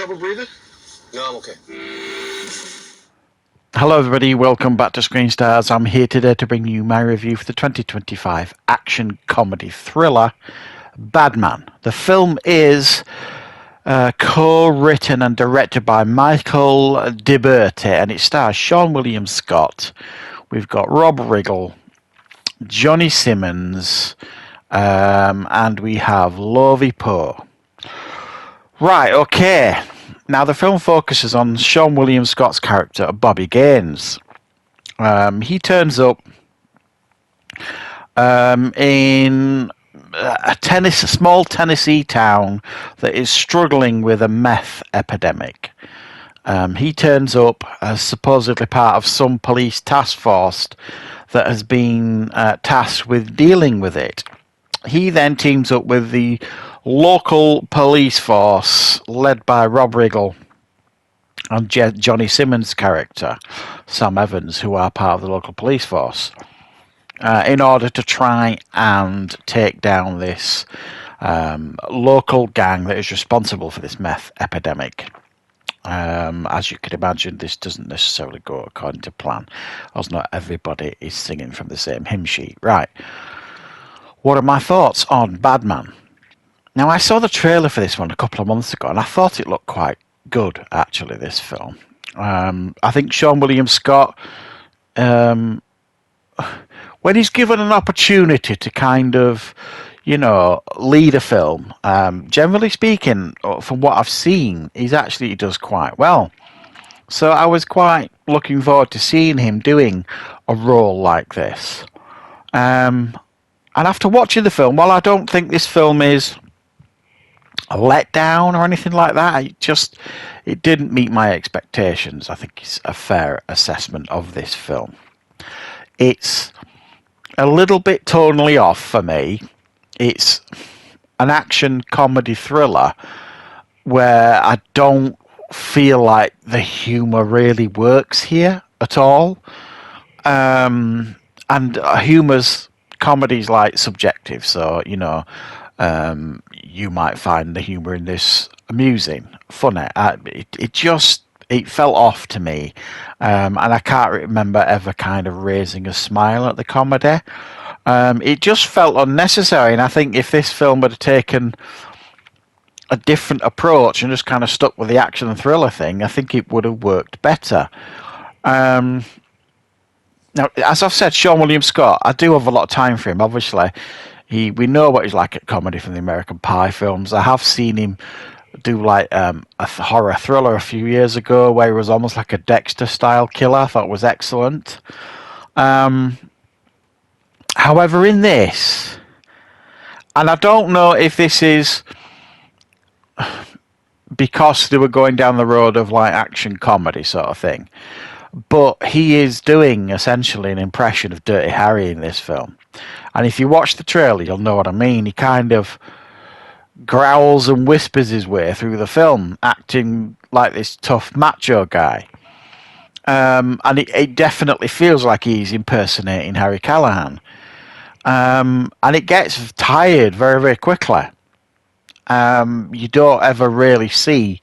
trouble breathing? No, I'm okay. Hello everybody, welcome back to Screenstars. I'm here today to bring you my review for the 2025 action comedy thriller Badman. The film is co-written and directed by Michael DeBerti, and it stars Sean William Scott. We've got Rob Riggle, Johnny Simmons, and we have Lovie Poe. Right, okay. Now, the film focuses on Sean William Scott's character, Bobby Gaines. He turns up in a small Tennessee town that is struggling with a meth epidemic. He turns up as supposedly part of some police task force that has been tasked with dealing with it. He then teams up with the local police force led by Rob Riggle and Johnny Simmons' character, Sam Evans, who are part of the local police force, in order to try and take down this local gang that is responsible for this meth epidemic. As you can imagine, this doesn't necessarily go according to plan, as not everybody is singing from the same hymn sheet. Right. What are my thoughts on Badman? Now, I saw the trailer for this one a couple of months ago, and I thought it looked quite good, actually, this film. I think Sean William Scott, when he's given an opportunity to kind of, lead a film, generally speaking, from what I've seen, he does quite well. So I was quite looking forward to seeing him doing a role like this. And after watching the film, while I don't think this film is a letdown or anything like that, it didn't meet my expectations. I think it's a fair assessment of this film. It's a little bit tonally off for me. It's an action comedy thriller where I don't feel like the humour really works here at all. And humour's comedy's like subjective, so you might find the humour in this amusing, funny. It fell off to me, and I can't remember ever kind of raising a smile at the comedy. It just felt unnecessary, and I think if this film would have taken a different approach and just kind of stuck with the action and thriller thing, I think it would have worked better. Now, as I've said, Sean William Scott, I do have a lot of time for him. Obviously, we know what he's like at comedy from the American Pie films. I have seen him do like a horror thriller a few years ago where he was almost like a Dexter-style killer. I thought it was excellent. However, in this, and I don't know if this is because they were going down the road of like action comedy sort of thing, but he is doing essentially an impression of Dirty Harry in this film. And if you watch the trailer, you'll know what I mean. He kind of growls and whispers his way through the film, acting like this tough macho guy. And it definitely feels like he's impersonating Harry Callahan. And it gets tired very, very quickly. You don't ever really see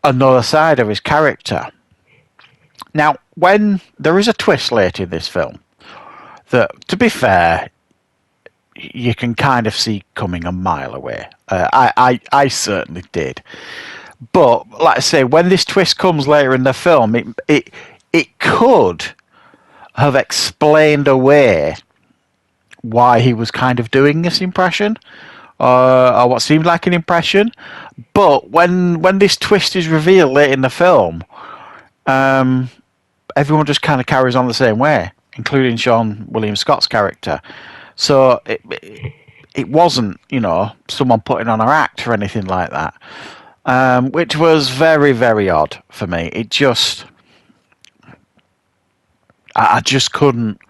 another side of his character. Now, when there is a twist later in this film that, to be fair, you can kind of see coming a mile away. I certainly did. But, like I say, when this twist comes later in the film, it could have explained away why he was kind of doing this impression, or what seemed like an impression. But when this twist is revealed late in the film, everyone just kind of carries on the same way, including Sean William Scott's character. So it wasn't, someone putting on an act or anything like that, which was very, very odd for me. I just couldn't.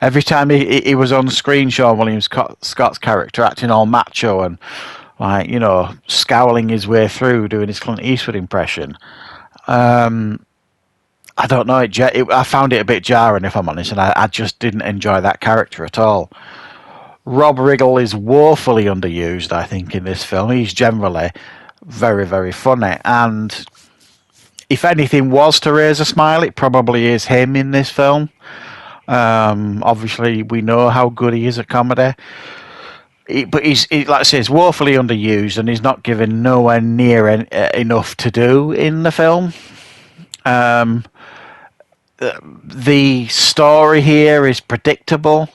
Every time he was on screen, Sean William Scott's character acting all macho and scowling his way through, doing his Clint Eastwood impression. I don't know. I found it a bit jarring, if I'm honest, and I just didn't enjoy that character at all. Rob Riggle is woefully underused, I think, in this film. He's generally very, very funny. And if anything was to raise a smile, it probably is him in this film. Obviously, we know how good he is at comedy. But like I say, he's woefully underused, and he's not given nowhere near enough to do in the film. The story here is predictable.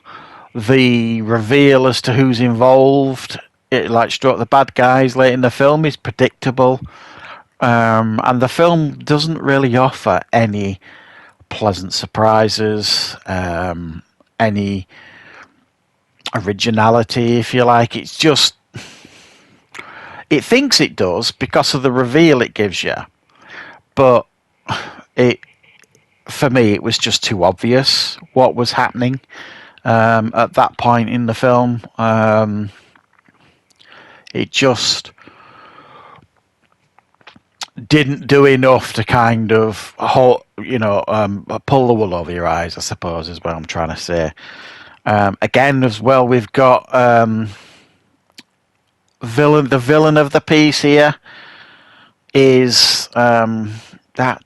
The reveal as to who's involved, like struck the bad guys late in the film, is predictable. And the film doesn't really offer any pleasant surprises, any originality, if you like. It's just, it thinks it does because of the reveal it gives you, but for me, it was just too obvious what was happening at that point in the film. It just didn't do enough to kind of pull the wool over your eyes, I suppose, is what I'm trying to say. Again, as well, we've got the villain of the piece here is that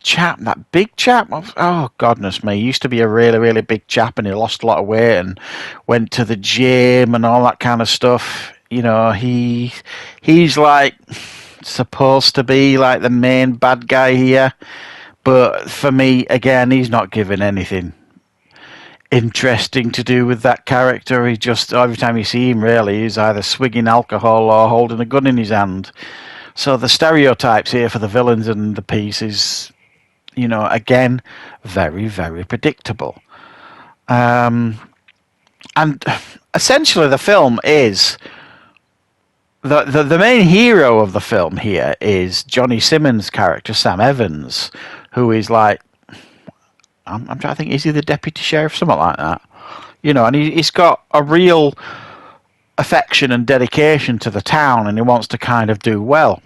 chap, that big chap. Oh, goodness me. He used to be a really, really big chap, and he lost a lot of weight and went to the gym and all that kind of stuff. You know, he's like supposed to be like the main bad guy here, but for me, again, he's not given anything interesting to do with that character. He just, every time you see him, really, he's either swigging alcohol or holding a gun in his hand. So the stereotypes here for the villains in the piece is, again, very, very predictable. And essentially the film is, the main hero of the film here is Johnny Simmons' character, Sam Evans, who is like, I'm trying to think, is he the deputy sheriff? Something like that. And he's got a real affection and dedication to the town, and he wants to kind of do well.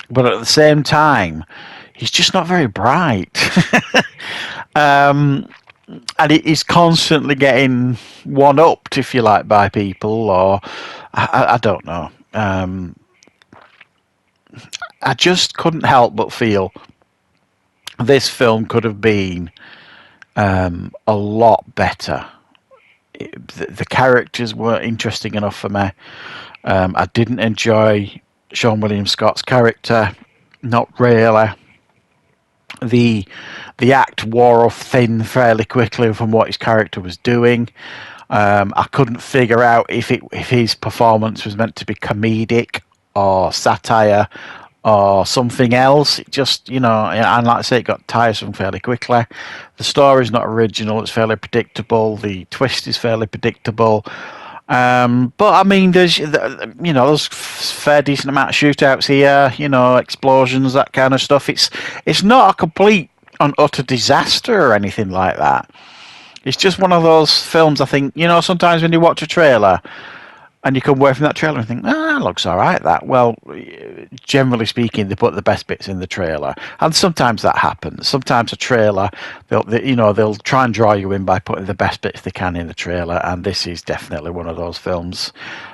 But at the same time, he's just not very bright. And he's constantly getting one-upped, if you like, by people, or I don't know. I just couldn't help but feel this film could have been a lot better. The characters were interesting enough for me. I didn't enjoy Sean William Scott's character, not really. The act wore off thin fairly quickly from what his character was doing. I couldn't figure out if his performance was meant to be comedic or satire or something else. It just, and like I say, it got tiresome fairly quickly. The story's not original, it's fairly predictable. The twist is fairly predictable. But I mean, there's fair decent amount of shootouts here, explosions, that kind of stuff. It's not a complete and utter disaster or anything like that. It's just one of those films, I think, sometimes when you watch a trailer and you come away from that trailer and think, that looks all right, that. Well, generally speaking, they put the best bits in the trailer. And sometimes that happens. Sometimes a trailer, they'll try and draw you in by putting the best bits they can in the trailer. And this is definitely one of those films.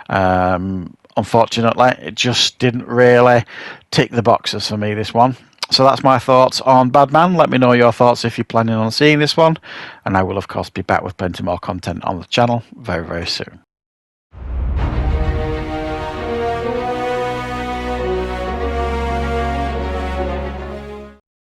Unfortunately, it just didn't really tick the boxes for me, this one. So that's my thoughts on Badman. Let me know your thoughts if you're planning on seeing this one. And I will, of course, be back with plenty more content on the channel very, very soon.